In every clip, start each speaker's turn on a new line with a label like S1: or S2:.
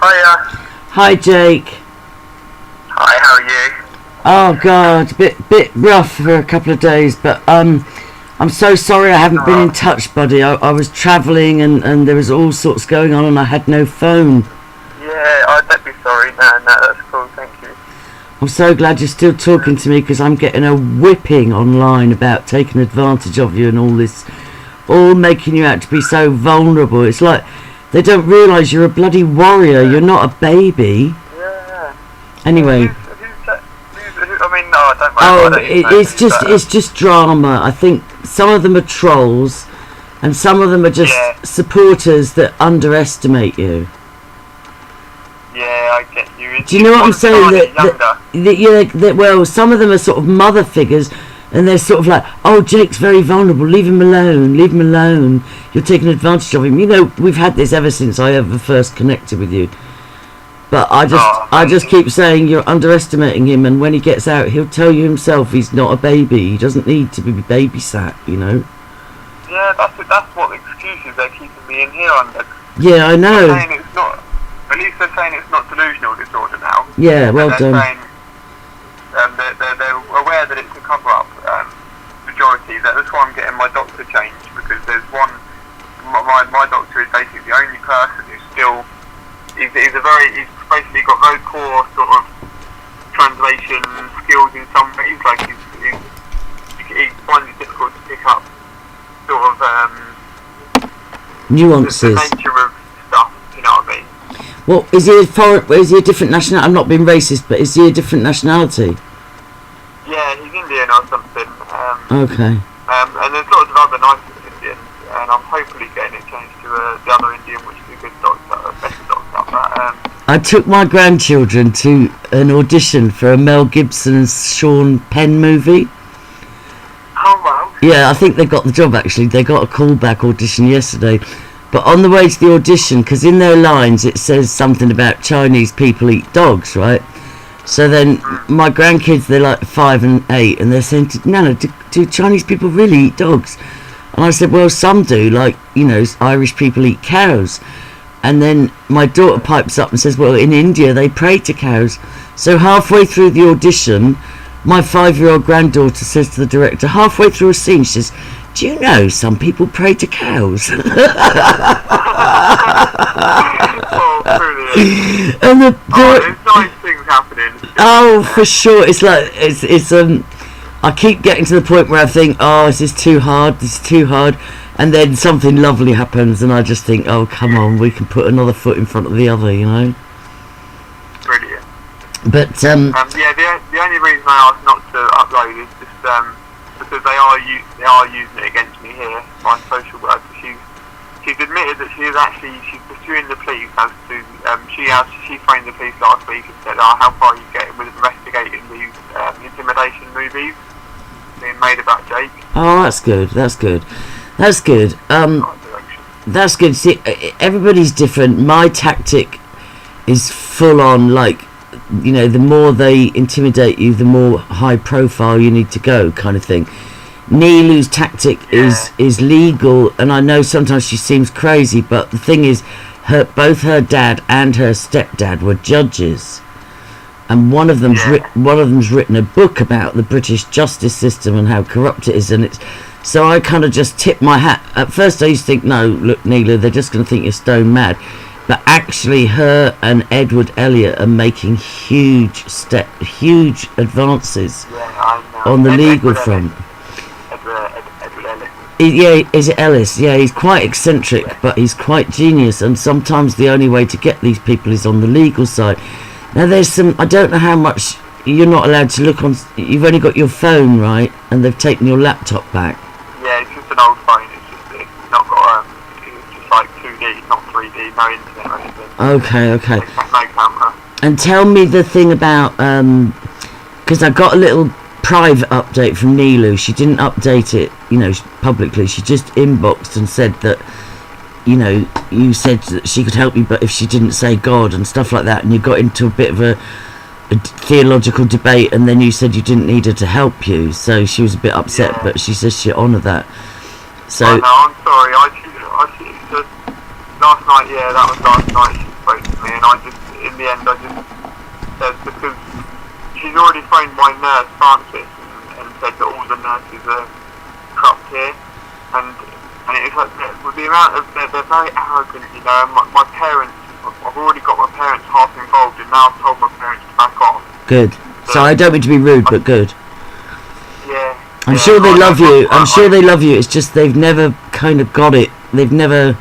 S1: Hiya.
S2: Hi, Jake.
S1: Hi, how are you?
S2: Oh God, bit rough for a couple of days, but I'm so sorry I haven't been in touch, buddy. I was travelling and there was all sorts going on and I had no phone.
S1: Yeah, don't be sorry. No, that's cool. Thank you.
S2: I'm so glad you're still talking to me because I'm getting a whipping online about taking advantage of you and all this, all making you out to be so vulnerable. It's like they don't realise you're a bloody warrior. You're not a baby.
S1: Yeah.
S2: Anyway.
S1: Don't worry.
S2: It's just drama. I think some of them are trolls, and some of them are just supporters that underestimate you.
S1: Yeah, I get you.
S2: Do you know what I'm saying? Well, some of them are sort of mother figures, and they're sort of like, oh, Jake's very vulnerable. Leave him alone. Leave him alone. You're taking advantage of him. You know, we've had this ever since I ever first connected with you. But I just keep saying you're underestimating him, and when he gets out, he'll tell you himself he's not a baby. He doesn't need to be babysat, you know.
S1: Yeah, that's what the excuses they're keeping me in here under.
S2: Yeah, I know.
S1: They're saying it's not. At least they're saying it's not delusional disorder now.
S2: Yeah, well done.
S1: Saying, they're aware that it's a cover-up. Majority. That's why I'm getting my doctor changed, because there's one. My doctor is basically the only person who's still. He's basically got very poor sort of translation skills in some ways. Like he finds it difficult to pick up sort of
S2: nuances.
S1: The nature of stuff. You know what I mean?
S2: Well, is he a different nationality? I'm not being racist, but is he a different nationality?
S1: Yeah, he's Indian or something.
S2: Okay.
S1: And there's lots of other nice Indians, and I'm hopefully getting it changed to the other Indian, which is a good doctor, a better doctor.
S2: I took my grandchildren to an audition for a Mel Gibson Sean Penn movie.
S1: Oh wow.
S2: Yeah, I think they got the job actually. They got a callback audition yesterday. But on the way to the audition, because in their lines it says something about Chinese people eat dogs, right? So then my grandkids, they're like 5 and 8, and they're saying, Nana, do Chinese people really eat dogs? And I said, well, some do, like, you know, Irish people eat cows. And then my daughter pipes up and says, well, in India they pray to cows. So halfway through the audition, my 5-year-old granddaughter says to the director, halfway through a scene, she says, do you know some people pray to cows?
S1: Oh, brilliant.
S2: And
S1: there's nice things happening.
S2: Oh, for sure. It's like, it's I keep getting to the point where I think, oh, this is too hard. And then something lovely happens, and I just think, oh, come on, we can put another foot in front of the other, you know?
S1: Brilliant.
S2: But,
S1: the only reason I asked not to upload is just, because they are using it against me here, my social worker. She's admitted that she's pursuing the police as to, she phoned the police last week and said, how far are you getting with investigating these, intimidation movies being made about Jake?
S2: Oh, that's good. That's good. See, everybody's different. My tactic is full on, like, you know, the more they intimidate you, the more high profile you need to go, kind of thing. Nilu's tactic is legal, and I know sometimes she seems crazy, but the thing is, both her dad and her stepdad were judges, and one of them's written a book about the British justice system and how corrupt it is, and it's. So I kind of just tipped my hat. At first I used to think, no, look, Nilu, they're just going to think you're stone mad. But actually her and Edward Elliot are making huge advances on the legal front.
S1: Edward Ellis.
S2: Yeah, is it Ellis? Yeah, he's quite eccentric, but he's quite genius. And sometimes the only way to get these people is on the legal side. Now there's some, I don't know how much, you're not allowed to look on, you've only got your phone, right? And they've taken your laptop back.
S1: Yeah, it's just an old phone. It's not got it's just like 2D, not 3D, no internet or anything.
S2: Okay.
S1: No camera.
S2: And tell me the thing about because I got a little private update from Nilu. She didn't update it, you know, publicly. She just inboxed and said that, you know, you said that she could help you, but if she didn't say God and stuff like that, and you got into a bit of a theological debate, and then you said you didn't need her to help you, so she was a bit upset, but she says she honoured that. So
S1: no, I'm sorry, last night, that was last night, she spoke to me, and I just, in the end, I just said, because she's already phoned my nurse, Francis, and said that all the nurses are corrupt here, and it's like, with the amount of, they're very arrogant, you know, and my parents, I've already got my parents half involved, and now I've told my parents to back off.
S2: Good. So I don't mean to be rude, but good.
S1: Yeah.
S2: I'm sure they love you. I'm sure they love you. It's just they've never kind of got it. They've never.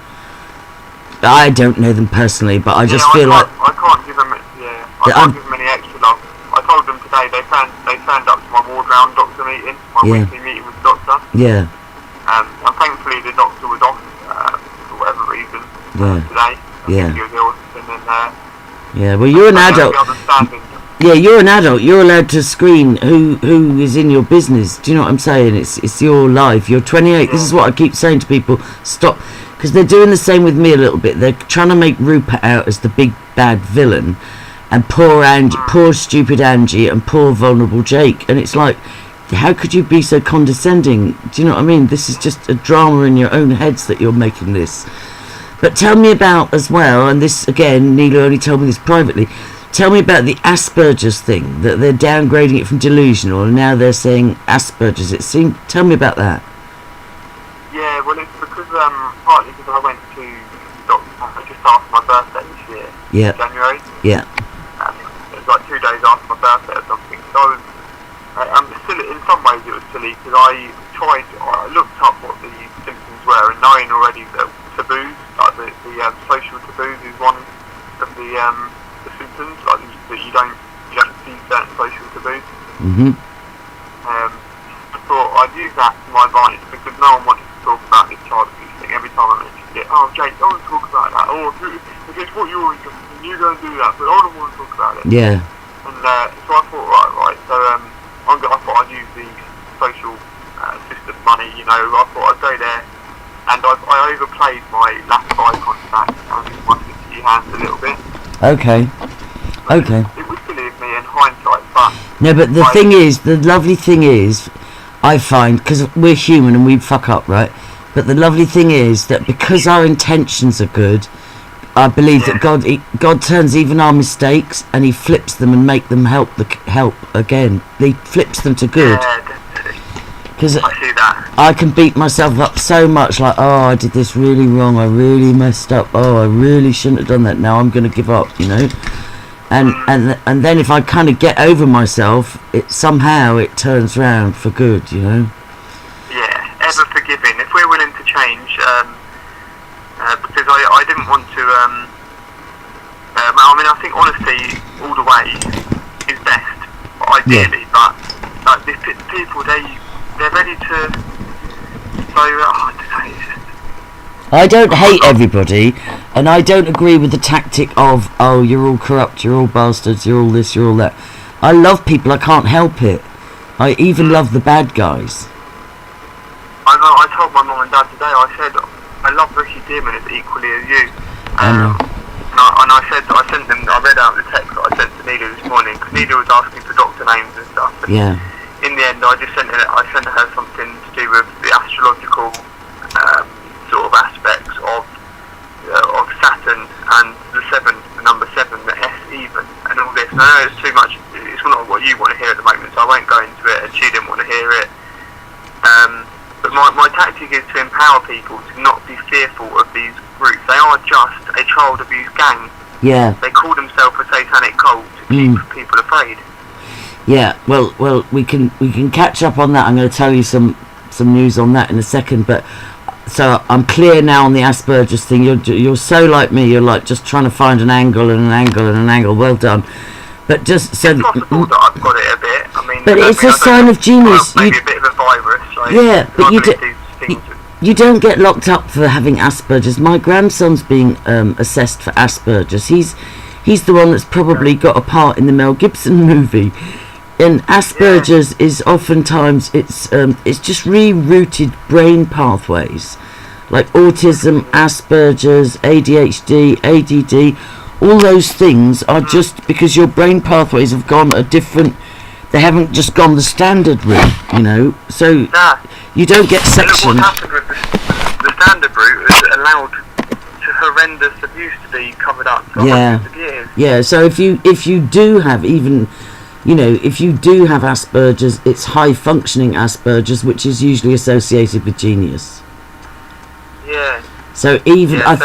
S2: I don't know them personally, but I just feel like
S1: I can't give them. Yeah, I can't give them any extra love. I told them today they turned up to my ward round doctor meeting, my weekly meeting with the doctor.
S2: Yeah.
S1: And thankfully the doctor was off for whatever reason today.
S2: Yeah.
S1: He was ill, and then.
S2: Yeah. Well, you're an adult. Yeah, you're an adult. You're allowed to screen who is in your business. Do you know what I'm saying? It's your life. You're 28. This is what I keep saying to people. Stop, because they're doing the same with me a little bit. They're trying to make Rupert out as the big bad villain, and poor Angie, poor stupid Angie, and poor vulnerable Jake. And it's like, how could you be so condescending? Do you know what I mean? This is just a drama in your own heads that you're making this. But tell me about as well, and this again, Neela only told me this privately. Tell me about the Asperger's thing, that they're downgrading it from delusional, and now they're saying Asperger's. Tell me about that.
S1: Yeah, well, it's because, partly because I went to the doctor just after my birthday this year, in January.
S2: Yeah.
S1: It was like 2 days after my birthday or something, so I was, still, in some ways it was silly, because I looked up what the symptoms were, and knowing already that taboos, like the social taboos is one of the symptoms, like that you don't see certain social taboos. I thought I'd use that to my advantage, because no one wanted to talk about this child abuse thing. Every time I mentioned it, oh Jake, don't talk about that, or if it's what you're interested in, you go and do that, but I don't want to talk about it.
S2: Yeah.
S1: And so I thought, right, so I thought I'd use the social system money, you know. I thought I'd go there, and I overplayed my lack of eye contact and my sticky hands a little bit.
S2: Okay.
S1: It was silly of me in hindsight, but...
S2: No, but the thing is, the lovely thing is, I find, because we're human and we fuck up, right? But the lovely thing is that because our intentions are good, I believe that God turns even our mistakes and he flips them and make them help again. He flips them to good. Because
S1: I see that.
S2: I can beat myself up so much, like, oh, I did this really wrong, I really messed up, oh, I really shouldn't have done that, now I'm going to give up, you know. And then if I kind of get over myself, somehow it turns round for good, you know.
S1: Yeah, ever forgiving. If we're willing to change, because I didn't want to. I mean, I think honesty all the way is best, ideally. But the people, they're ready to.
S2: I don't hate everybody, and I don't agree with the tactic of, oh, you're all corrupt, you're all bastards, you're all this, you're all that. I love people, I can't help it. I even love the bad guys.
S1: I told my mum and dad today, I said, I love Ricky Dearman as equally as you. And I said, I sent them, I read out the text that I sent to Neela this morning, because Neela was asking for doctor names and stuff. And in the end, I sent her something to do with the astrological sort of aspects of Saturn and the number 7, the S even, and all this. And I know it's too much, it's not what you want to hear at the moment, so I won't go into it, and she didn't want to hear it. But my tactic is to empower people to not be fearful of these groups. They are just a child abuse gang.
S2: Yeah.
S1: They call themselves a satanic cult to keep people afraid.
S2: Yeah, well, we can catch up on that. I'm going to tell you some news on that in a second, but so I'm clear now on the Asperger's thing. You're so like me. You're like just trying to find an angle and an angle and an angle. Well done. But just so
S1: it's possible that I've got it a bit. I mean,
S2: but it's a sign of genius.
S1: Maybe a bit of a virus. Like,
S2: yeah, but you don't get locked up for having Asperger's. My grandson's being assessed for Asperger's. He's the one that's probably got a part in the Mel Gibson movie. And Asperger's is oftentimes it's just rerouted brain pathways, like autism, Asperger's, ADHD, ADD. All those things are just because your brain pathways have gone a different. They haven't just gone the standard route, you know. So you don't get sectioned.
S1: What happened with the standard route is it allowed to horrendous abuse to be covered up for
S2: Yeah.
S1: hundreds of years.
S2: Yeah, so if you do have even, if you do have Asperger's, it's high functioning Asperger's, which is usually associated with genius.
S1: Yeah.
S2: So even I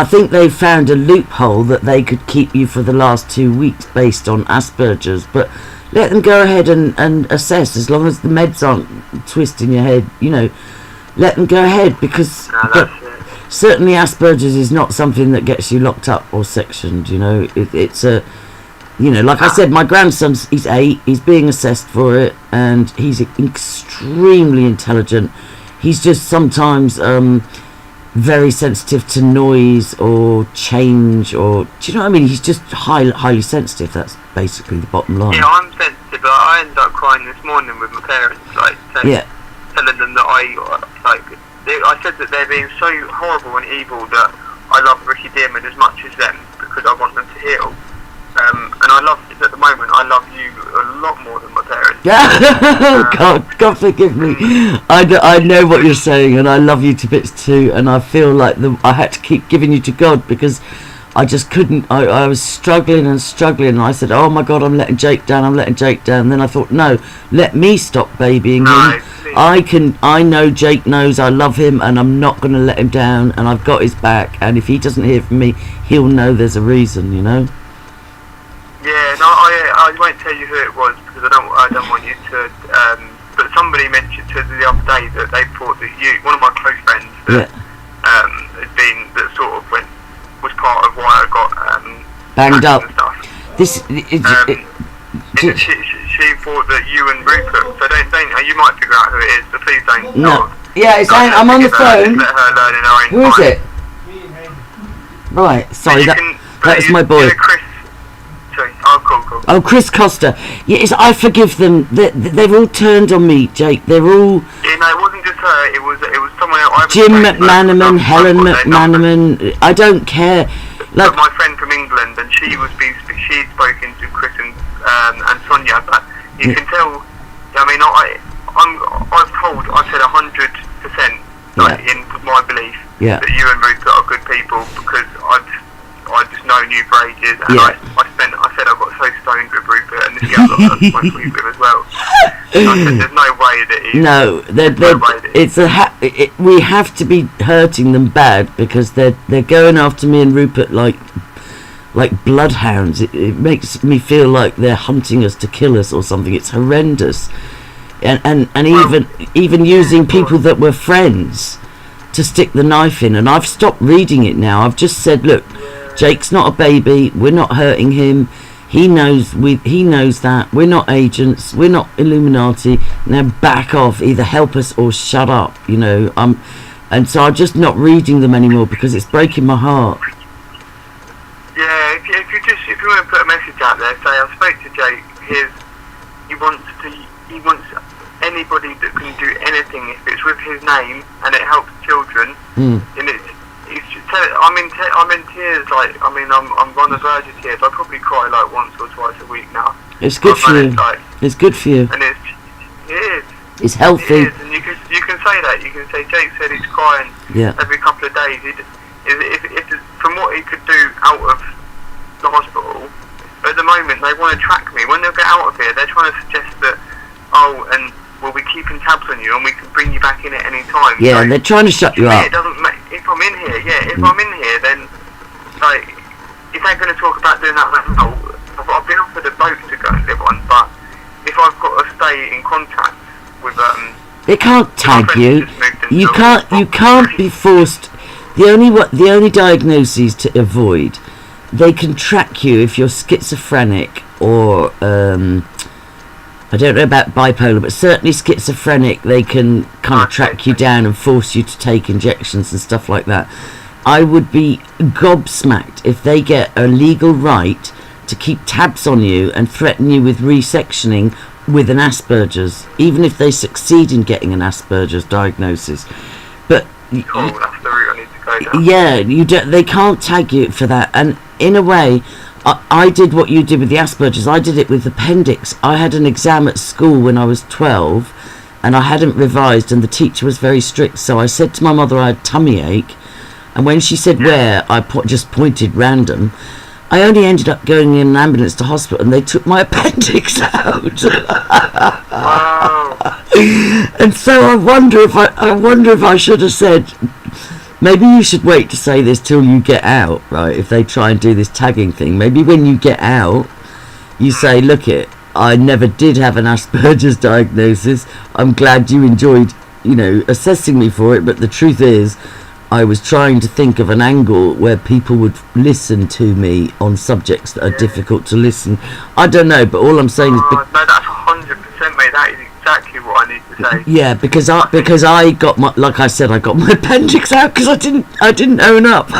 S2: think they found a loophole that they could keep you for the last 2 weeks based on Asperger's, but let them go ahead and assess, as long as the meds aren't twisting your head, let them go ahead, because certainly Asperger's is not something that gets you locked up or sectioned. It's a, like I said, my grandson's, he's 8, he's being assessed for it, and he's extremely intelligent. He's just sometimes very sensitive to noise or change, or do you know what I mean? He's just highly sensitive. That's basically the bottom line.
S1: Yeah, I'm sensitive, but I ended up crying this morning with my parents, telling them that I said that they're being so horrible and evil that I love Ricky Dearman as much as them, because I want them to heal. And at the moment, I love you a lot more than my parents. God forgive me. I know what you're saying, and I love you to bits too, and I feel like I had to keep giving you to God, because I just couldn't. I was struggling, and I said, oh my God, I'm letting Jake down, and then I thought, no, let me stop babying him. Please. I know Jake knows I love him, and I'm not going to let him down, and I've got his back, and if he doesn't hear from me, he'll know there's a reason, Yeah, no, I won't tell you who it was, because I don't want you to. But somebody mentioned to the other day that they thought that one of my close friends, was part of why I got
S2: banged up.
S1: And stuff. She thought that you and Rupert. So don't. You might figure out who it is, but please don't.
S2: No. Yeah, it's saying I'm on the phone.
S1: Let her learn in her own
S2: Who is
S1: time.
S2: it? Right. Sorry, that's my boy.
S1: Chris. Sorry. Cool.
S2: Oh, Chris Costa. Yes, I forgive them. They've all turned on me, Jake. They're all.
S1: Yeah, no, it wasn't just her. It was someone else.
S2: Jim McManaman, Helen McManaman. I don't care.
S1: Like my friend from England, and she'd spoken to Chris and Sonia, but you can tell. I mean, I've said 100%, in my belief, that you and Rupert are good people, because I've just known you for ages, and I said I got so stoned with Rupert, and this girl that I smoked weed with as well. So I said, there's no way that he's...
S2: we have to be hurting them bad, because they're going after me and Rupert like bloodhounds. It makes me feel like they're hunting us to kill us or something. It's horrendous, and even using people that were friends to stick the knife in. And I've stopped reading it now. I've just said, look, Jake's not a baby. We're not hurting him. He knows that. We're not agents. We're not Illuminati. Now back off. Either help us or shut up. And so I'm just not reading them anymore, because it's breaking my heart.
S1: Yeah, if you want to put a message out there, say I spoke to Jake. He wants anybody that can do anything if it's with his name and it helps children. And I'm in tears. I'm on the verge of tears. I probably cry like once or twice a week now.
S2: It's good for you. It's good for you.
S1: And it is.
S2: It's healthy.
S1: It is. And you can say that. You can say Jake said he's crying every couple of days. If from what he could do out of the hospital, at the moment they want to track me. When they get out of here, they're trying to suggest that we'll be keeping tabs on you and we can bring you back in at any time.
S2: Yeah, so they're trying to shut you up.
S1: It doesn't make, if I'm in here, I'm in here, then if they're going to talk about doing that, I've been offered a boat to go and live on, but if I've got to stay in contact with
S2: they can't tag you. You can't be forced. The only diagnoses to avoid, they can track you if you're schizophrenic or I don't know about bipolar, but certainly schizophrenic. They can kind of track you down and force you to take injections and stuff like that. I would be gobsmacked if they get a legal right to keep tabs on you and threaten you with resectioning with an Asperger's, even if they succeed in getting an Asperger's diagnosis. But
S1: cool, that's the route I need to go down.
S2: Yeah, they can't tag you for that. And in a way, I did what you did with the Asperger's. I did it with appendix. I had an exam at school when I was 12, and I hadn't revised, and the teacher was very strict. So I said to my mother I had tummy ache, And when she said where, I just pointed random. I only ended up going in an ambulance to hospital, and they took my appendix out.
S1: Wow.
S2: And so I wonder if I should have said, maybe you should wait to say this till you get out, right? If they try and do this tagging thing, maybe when you get out, you say, look I never did have an Asperger's diagnosis. I'm glad you enjoyed, assessing me for it, but the truth is, I was trying to think of an angle where people would listen to me on subjects that are difficult to listen. I don't know, but all I'm saying is...
S1: no, that's 100%, mate. That is exactly what I need to say.
S2: Yeah, because I got my... Like I said, I got my appendix out because I didn't own up.
S1: Oh,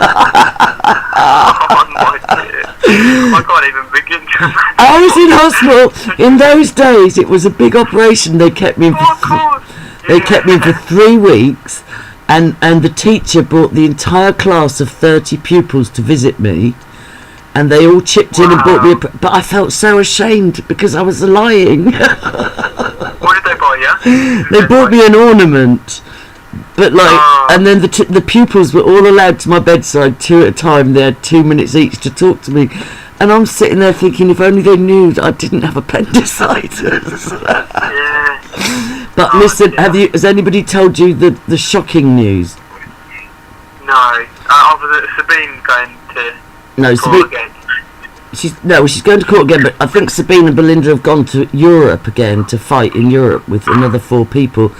S1: my dear. I can't even begin to imagine.
S2: I was in hospital. In those days, it was a big operation. They kept me in for 3 weeks. And the teacher brought the entire class of 30 pupils to visit me, and they all chipped in and bought me but I felt so ashamed because I was lying.
S1: What did they buy you?
S2: They bought me an ornament, but and then the pupils were all allowed to my bedside 2 at a time. They had 2 minutes each to talk to me, and I'm sitting there thinking, if only they knew that I didn't have appendicitis.
S1: Yeah.
S2: But listen, has anybody told you the shocking news?
S1: No. Other than Sabine going to court again.
S2: She's going to court again, but I think Sabine and Belinda have gone to Europe again to fight in Europe with another 4 people.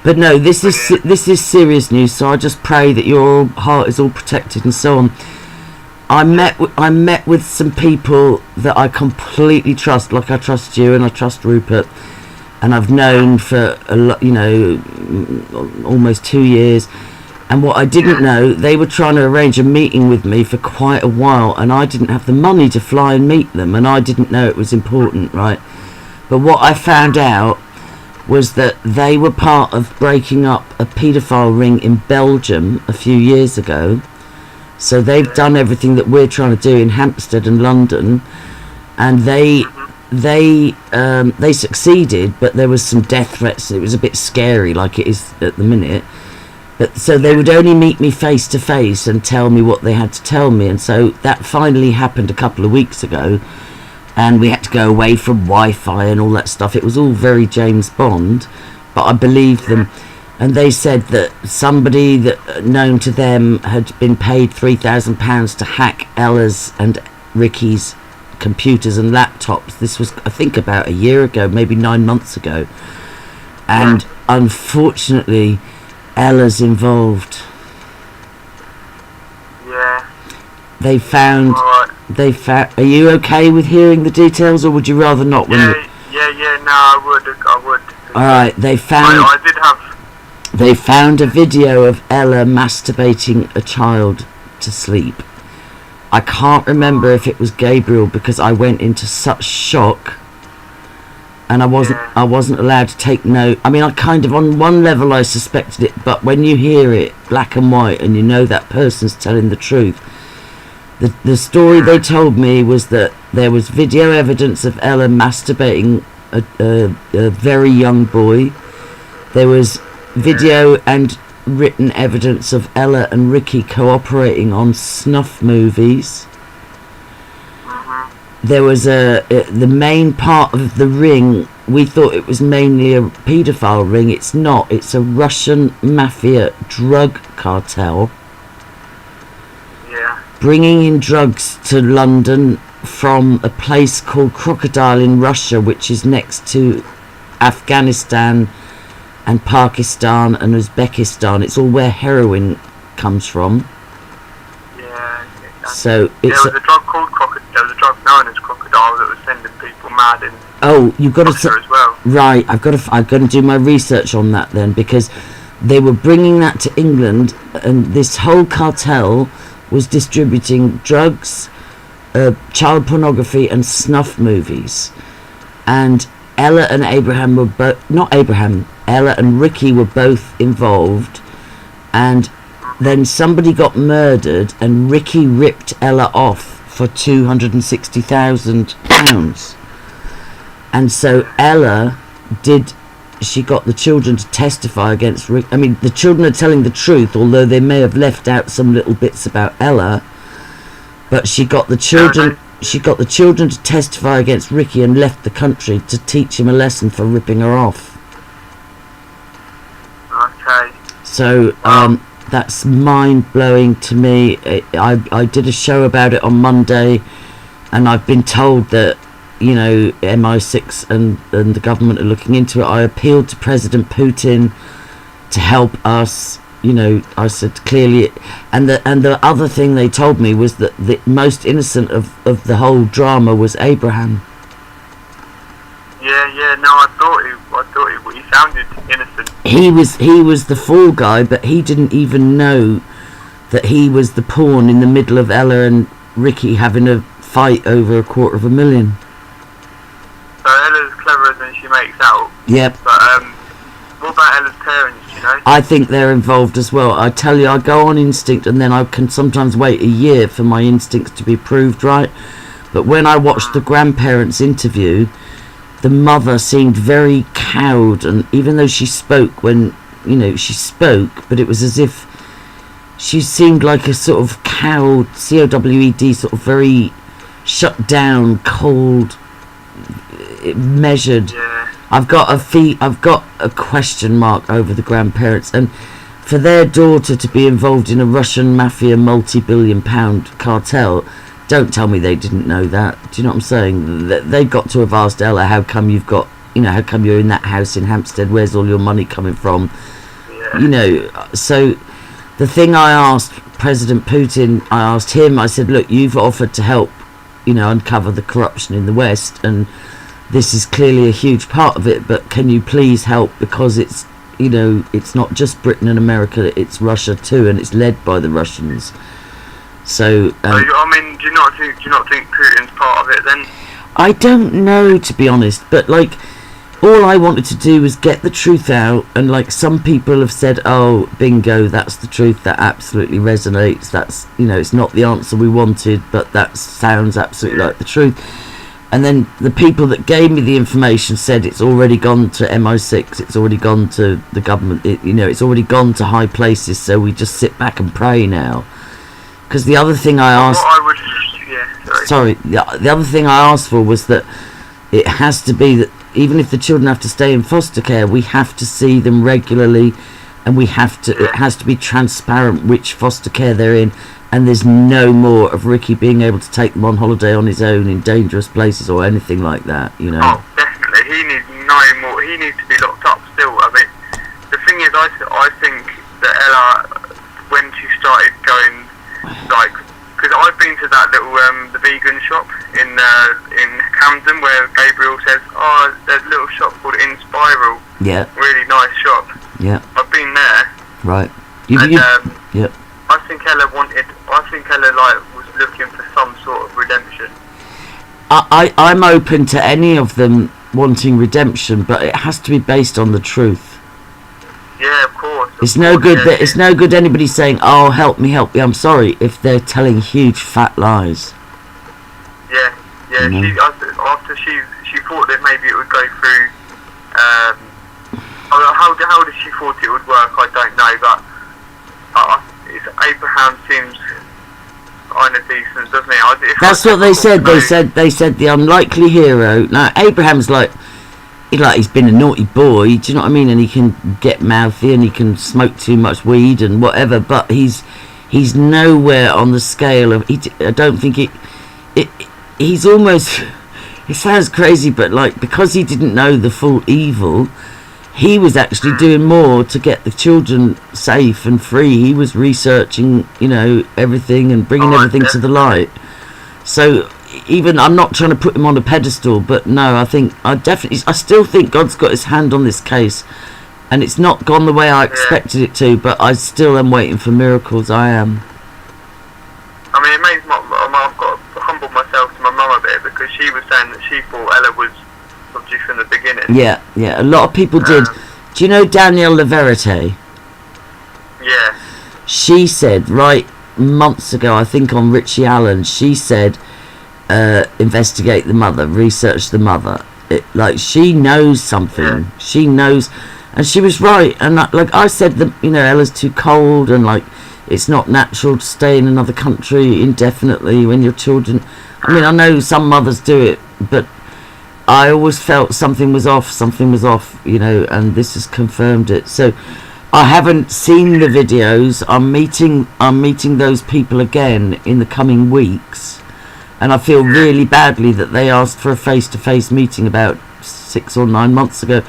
S2: But no, this is serious news, so I just pray that your heart is all protected and so on. I met with some people that I completely trust, like I trust you and I trust Rupert. And I've known for almost 2 years. And what I didn't know, they were trying to arrange a meeting with me for quite a while, and I didn't have the money to fly and meet them, and I didn't know it was important, right? But what I found out was that they were part of breaking up a paedophile ring in Belgium a few years ago. So they've done everything that we're trying to do in Hampstead and London, and they succeeded, but there was some death threats. It was a bit scary, like it is at the minute. But so they would only meet me face to face and tell me what they had to tell me, and so that finally happened a couple of weeks ago, and we had to go away from Wi-Fi and all that stuff. It was all very James Bond, but I believed them. And they said that somebody that known to them had been paid £3,000 to hack Ella's and Ricky's computers and laptops. This was, I think, about a year ago, maybe 9 months ago. And unfortunately, Ella's involved.
S1: Yeah.
S2: They found. Are you okay with hearing the details, or would you rather not?
S1: Yeah. No, I would.
S2: All right. They found.
S1: I did have.
S2: They found a video of Ella masturbating a child to sleep. I can't remember if it was Gabriel because I went into such shock, and I wasn't allowed to take note. I mean, I kind of, on one level I suspected it, but when you hear it black and white and you know that person's telling the truth, the story they told me was that there was video evidence of Ella masturbating a very young boy. There was video and written evidence of Ella and Ricky cooperating on snuff movies. There was the main part of the ring. We thought it was mainly a paedophile ring. It's not. It's a Russian mafia drug cartel.
S1: Yeah.
S2: Bringing in drugs to London from a place called Crocodile in Russia, which is next to Afghanistan and Pakistan and Uzbekistan. It's all where heroin comes from.
S1: Yeah.
S2: So
S1: there was a drug called Crocodile. There was a drug known as Crocodile that was sending people mad in.
S2: Oh, you've got
S1: Russia as well.
S2: Right. I've got to do my research on that then, because they were bringing that to England, and this whole cartel was distributing drugs, child pornography, and snuff movies. And Ella and Abraham were Ella and Ricky were both involved, and then somebody got murdered and Ricky ripped Ella off for £260,000. And so Ella she got the children to testify against Rick. I mean, the children are telling the truth, although they may have left out some little bits about Ella. But she got the children. She got the children to testify against Ricky and left the country to teach him a lesson for ripping her off.
S1: Okay.
S2: So that's mind-blowing to me. I did a show about it on Monday, and I've been told that, you know, MI6 and the government are looking into it. I appealed to President Putin to help us. You know, I said clearly, and the other thing they told me was that the most innocent of the whole drama was Abraham.
S1: Yeah, no, I thought he sounded innocent.
S2: He was the fall guy, but he didn't even know that he was the pawn in the middle of Ella and Ricky having a fight over $250,000.
S1: So Ella's cleverer than she makes out.
S2: Yep.
S1: But what about Ella's parents, you know?
S2: I think they're involved as well. I tell you, I go on instinct, and then I can sometimes wait a year for my instincts to be proved right. But when I watched the grandparents' interview, the mother seemed very cowed, and even though she spoke when, you know, she spoke, but it was as if she seemed like a sort of cowed, C-O-W-E-D, sort of very shut down, cold, measured.
S1: Yeah.
S2: I've got a question mark over the grandparents, and for their daughter to be involved in a Russian mafia multi-billion-pound cartel, don't tell me they didn't know that. Do you know what I'm saying? They've got to have asked Ella, how come you've got, you know, how come you're in that house in Hampstead? Where's all your money coming from?
S1: Yeah.
S2: You know, so the thing I asked President Putin, I asked him, I said, look, you've offered to help, you know, uncover the corruption in the West, and this is clearly a huge part of it, but can you please help, because it's, you know, it's not just Britain and America, it's Russia too, and it's led by the Russians. So
S1: I mean, do you not think Putin's part of it then?
S2: I don't know, to be honest, but like, all I wanted to do was get the truth out, and like some people have said, oh, bingo, that's the truth, that absolutely resonates, that's, you know, it's not the answer we wanted, but that sounds absolutely like the truth. And then the people that gave me the information said it's already gone to MI6, it's already gone to the government, you know, it's already gone to high places, so we just sit back and pray now. Because the other thing I asked... the other thing I asked for was that it has to be that even if the children have to stay in foster care, we have to see them regularly, and we have to, it has to be transparent which foster care they're in, and there's no more of Ricky being able to take them on holiday on his own in dangerous places or anything like that, you know.
S1: Oh, definitely. He needs no more. He needs to be locked up still. I mean, the thing is, I think that Ella, when she started going, like, because I've been to that little the vegan shop in Camden where Gabriel says, oh, there's a little shop called In Spiral.
S2: Yeah.
S1: Really nice shop.
S2: Yeah.
S1: I've been there.
S2: Right.
S1: Yeah. I think Ella like was looking for some sort of redemption.
S2: I'm open to any of them wanting redemption, but it has to be based on the truth.
S1: Yeah, of course.
S2: It's no good anybody saying, oh, help me, I'm sorry, if they're telling huge fat lies.
S1: Yeah.
S2: You know?
S1: After she thought that maybe it would go through, how did she thought it would work, I don't know, but Abraham seems kind of decent, doesn't he?
S2: That's what they said. They said the unlikely hero. Now Abraham's he's been a naughty boy. Do you know what I mean? And he can get mouthy and he can smoke too much weed and whatever. But he's nowhere on the scale of. I don't think he's almost. It sounds crazy, but like because he didn't know the full evil. He was actually doing more to get the children safe and free. He was researching, you know, everything and bringing everything to the light. So even, I'm not trying to put him on a pedestal, but no, I still think God's got his hand on this case. And it's not gone the way I expected it to, but I still am waiting for miracles, I am.
S1: I mean, it makes I've got to humble myself to my mum a bit, because she was saying that she thought Ella was from the beginning.
S2: Yeah, a lot of people did. Do you know Danielle Leverite?
S1: Yeah.
S2: She said, right months ago, I think on Richie Allen, she said, investigate the mother, research the mother. Like, she knows something. She knows, and she was right. And like I said, that, you know, Ella's too cold, and like it's not natural to stay in another country indefinitely when your children. I mean, I know some mothers do it, but I always felt something was off, you know, and this has confirmed it. So I haven't seen the videos. I'm meeting those people again in the coming weeks, and I feel really badly that they asked for a face-to-face meeting about 6 or 9 months ago,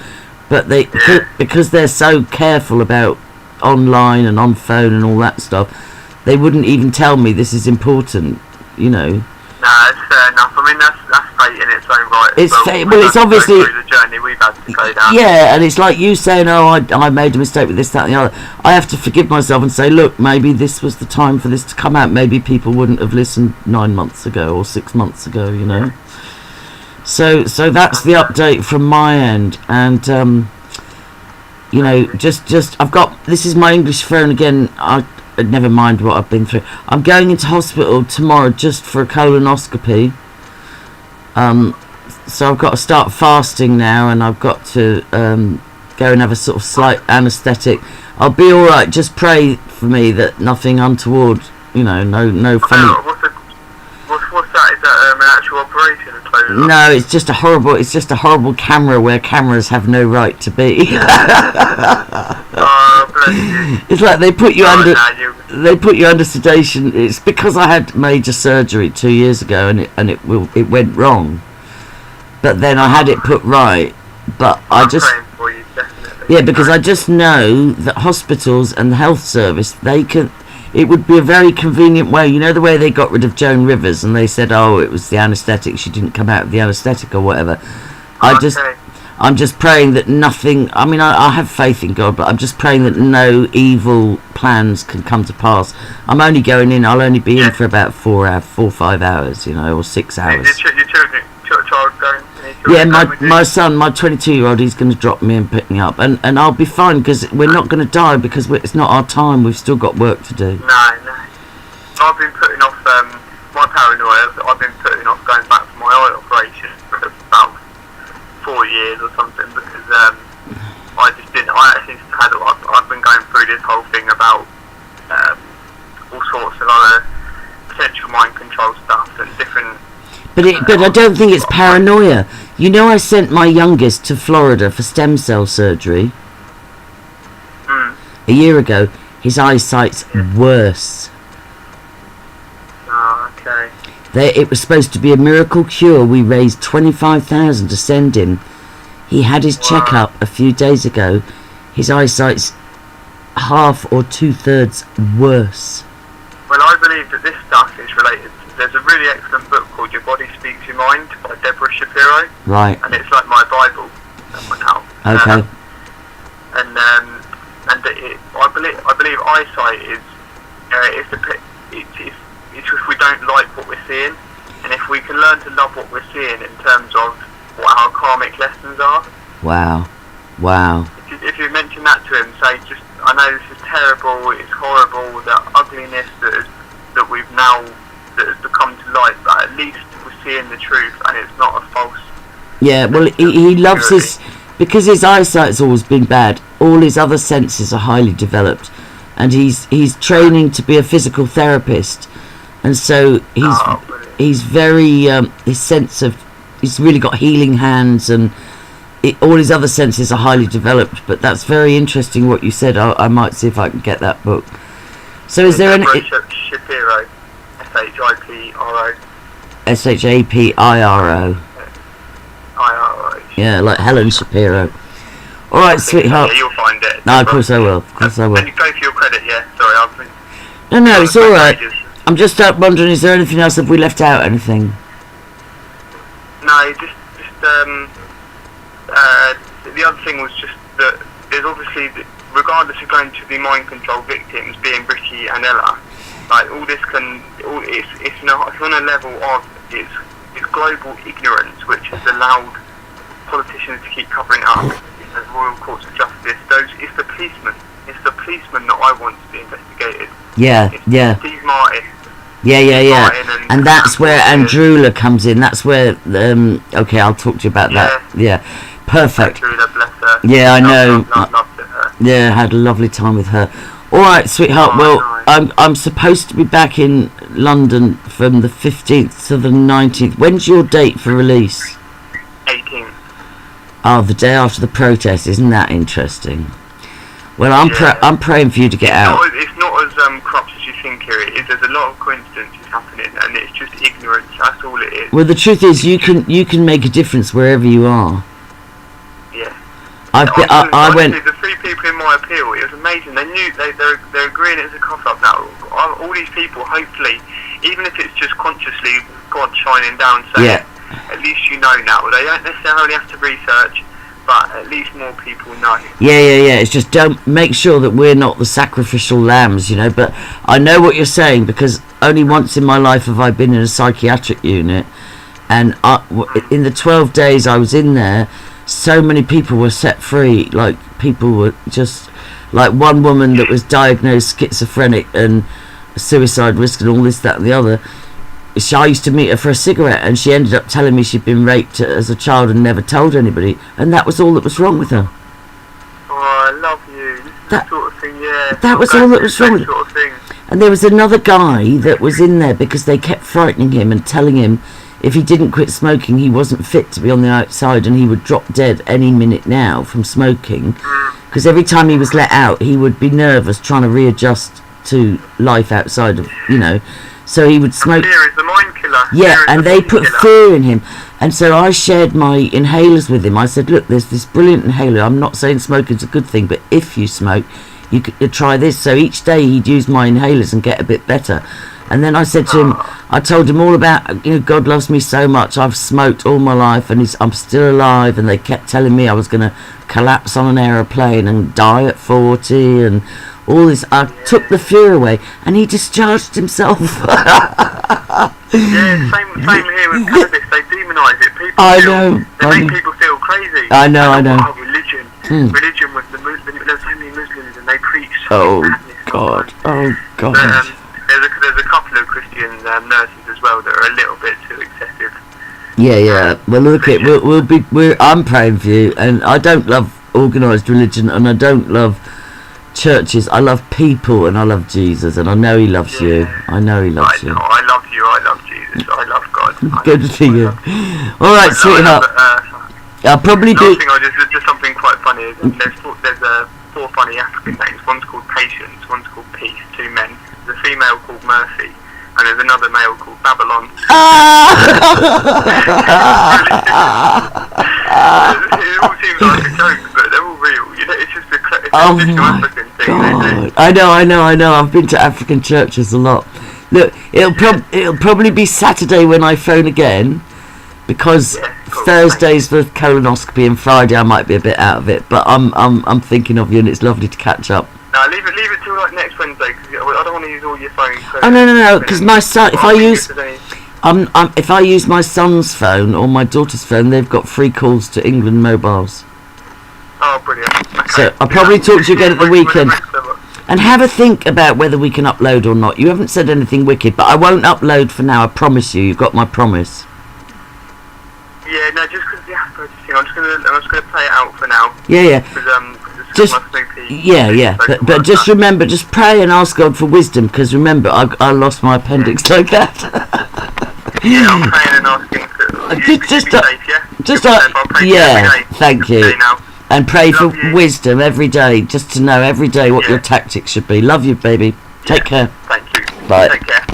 S2: but they because they're so careful about online and on phone and all that stuff, they wouldn't even tell me this is important, you know.
S1: No, it's fair enough. I mean, that's fate in its own right.
S2: It's it's obviously
S1: through the journey we've had to go down.
S2: Yeah, and it's like you saying, "Oh, I made a mistake with this, that, and the other." I have to forgive myself and say, "Look, maybe this was the time for this to come out. Maybe people wouldn't have listened 9 months ago or 6 months ago, you know." So that's the update from my end, and you know, just I've got, this is my English phone again. Never mind what I've been through. I'm going into hospital tomorrow just for a colonoscopy. So I've got to start fasting now, and I've got to go and have a sort of slight anaesthetic. I'll be all right. Just pray for me that nothing untoward, you know, no funny.
S1: What's that? Is that an actual operation?
S2: No, it's just a horrible camera where cameras have no right to be.
S1: Oh, bless you.
S2: It's like they put you under sedation. It's because I had major surgery 2 years ago, and it went wrong. But then I had it put right. But
S1: I'm praying for you, definitely.
S2: Yeah, because I just know that hospitals and the health service, it would be a very convenient way. You know the way they got rid of Joan Rivers and they said, oh, it was the anaesthetic, she didn't come out of the anaesthetic or whatever. I'm just praying that nothing, I mean, I have faith in God, but I'm just praying that no evil plans can come to pass. I'm only going in, I'll only be in for about 4 or 5 hours, you know, or 6 hours.
S1: Your child going?
S2: Yeah, my son, my 22-year-old, he's going to drop me and pick me up, and I'll be fine, because we're not going to die, because it's not our time. We've still got work to do.
S1: No. I've been putting off my paranoia. I've been putting off going back for my eye operation for about 4 years or something, because I just didn't. I've been going through this whole thing about all sorts of other potential mind control stuff and different. But
S2: I don't think it's paranoia. You know, I sent my youngest to Florida for stem cell surgery a year ago. His eyesight's worse.
S1: Oh, okay.
S2: It was supposed to be a miracle cure. We raised $25,000 to send him. He had his checkup a few days ago. His eyesight's half or 2/3 worse.
S1: Well, I believe that this stuff is related. There's a really excellent book called Your Body Speaks Your Mind by Deborah Shapiro.
S2: Right.
S1: And it's like my Bible now.
S2: Okay.
S1: I believe eyesight is it's if we don't like what we're seeing, and if we can learn to love what we're seeing in terms of what our karmic lessons are. Wow. If you mention that to him, say, just, I know this is terrible, it's horrible, the ugliness that we've now, that has become to light, but at least we're seeing the truth, and it's not a false.
S2: Yeah, well, he loves his, because his eyesight's always been bad, all his other senses are highly developed, and he's training to be a physical therapist, and so he's very, his sense of, he's really got healing hands, and all his other senses are highly developed. But that's very interesting what you said. I might see if I can get that book. So is there any...
S1: Shapiro, S-H-I-P-R-O.
S2: S-H-A-P-I-R-O.
S1: I-R-O.
S2: Yeah, like Helen Shapiro. All right, sweetheart.
S1: Yeah, you'll find it.
S2: No, of course I will.
S1: And you go for your credit, yeah. Sorry, I've been...
S2: No, it's all right. I'm just wondering, is there anything else? Have we left out anything?
S1: No, just the other thing was just that there's obviously, regardless of going to the mind control victims, being Ricky and Ella, like all this it's on a level of it's global ignorance, which has allowed politicians to keep covering it up. There's royal courts of justice. It's the policemen that I want to be investigated.
S2: Yeah.
S1: Steve Martin.
S2: Yeah. And that's where Andrula comes in. That's where okay, I'll talk to you about that. Yeah, perfect.
S1: Andrula, bless her.
S2: Yeah, I know.
S1: Loved her.
S2: Yeah, I had a lovely time with her. All right, sweetheart. Well, I'm supposed to be back in London from the 15th to the 19th. When's your date for release?
S1: 18th.
S2: Oh, the day after the protest. Isn't that interesting? Well, I'm praying for you to get out.
S1: It's not as corrupt as you think here. It is. There's a lot of coincidences happening, and it's just ignorance. That's all it is.
S2: Well, the truth is, you can make a difference wherever you are.
S1: Yeah.
S2: I went.
S1: The 3 people in my appeal, it was amazing. They knew they're agreeing it's a cough-up now. All these people, hopefully, even if it's just consciously God shining down, saying, at least you know now. They don't necessarily have to research, but at least more people know.
S2: Yeah. It's just don't make sure that we're not the sacrificial lambs, you know. But I know what you're saying, because only once in my life have I been in a psychiatric unit, and in the 12 days I was in there, so many people were set free. Like, people were just, like, one woman that was diagnosed schizophrenic and suicide risk and all this, that and the other. I used to meet her for a cigarette, and she ended up telling me she'd been raped as a child and never told anybody, and that was all that was wrong with her.
S1: Oh, I love you. This is the sort of thing, yeah.
S2: That was all that was wrong with her.
S1: Sort of thing.
S2: And there was another guy that was in there because they kept frightening him and telling him if he didn't quit smoking, he wasn't fit to be on the outside, and he would drop dead any minute now from smoking. Because every time he was let out, he would be nervous, trying to readjust to life outside of, you know. So he would smoke.
S1: Fear is the mind killer.
S2: Yeah, and they put fear in him. And so I shared my inhalers with him. I said, look, there's this brilliant inhaler. I'm not saying smoking's a good thing, but if you smoke, you could try this. So each day he'd use my inhalers and get a bit better. And then I said to him, I told him all about, you know, God loves me so much. I've smoked all my life, and I'm still alive. And they kept telling me I was going to collapse on an aeroplane and die at 40 and all this. I took the fear away, and he discharged himself.
S1: Yeah, same here with cannabis. They demonise it. They make people feel crazy.
S2: I know.
S1: Oh, religion with there's so many Muslims, and they preach madness.
S2: God.
S1: There's a couple of Christian nurses as well that are a little bit too excessive.
S2: Yeah. Well, look, I'm praying for you, and I don't love organised religion, and I don't love churches. I love people, and I love Jesus, and I know He loves you. I know He loves you.
S1: I love you. I love Jesus. I love God.
S2: Good for you. All right, sweetheart. I'll probably do.
S1: Last thing, just something quite funny. There's 4 funny African names. One's called Patience. One's called Peace. 2 men. There's a female called Mercy, and there's another male called Babylon. It all seems like a joke, but they're all real. You know, it's just an African thing.
S2: God. I know. I've been to African churches a lot. Look, it'll probably be Saturday when I phone again, because Thursday's the colonoscopy and Friday I might be a bit out of it. But I'm thinking of you, and it's lovely to catch up.
S1: No, leave it till like next Wednesday, because I don't want to use all your phones.
S2: Oh no, because my son, if I use my son's phone or my daughter's phone, they've got free calls to England mobiles.
S1: Oh, brilliant. Okay.
S2: So I'll probably talk to you again at the weekend. And have a think about whether we can upload or not. You haven't said anything wicked, but I won't upload for now, I promise you. You've got my promise.
S1: Yeah, no, just because I'm just gonna play it out for now.
S2: Yeah.
S1: Just
S2: but just remember, just pray and ask God for wisdom, because remember, I lost my appendix like that.
S1: Yeah, I'm praying and asking
S2: thank you. And pray for wisdom every day, just to know every day what your tactics should be. Love you, baby. Take care.
S1: Thank you.
S2: Bye.
S1: Take care.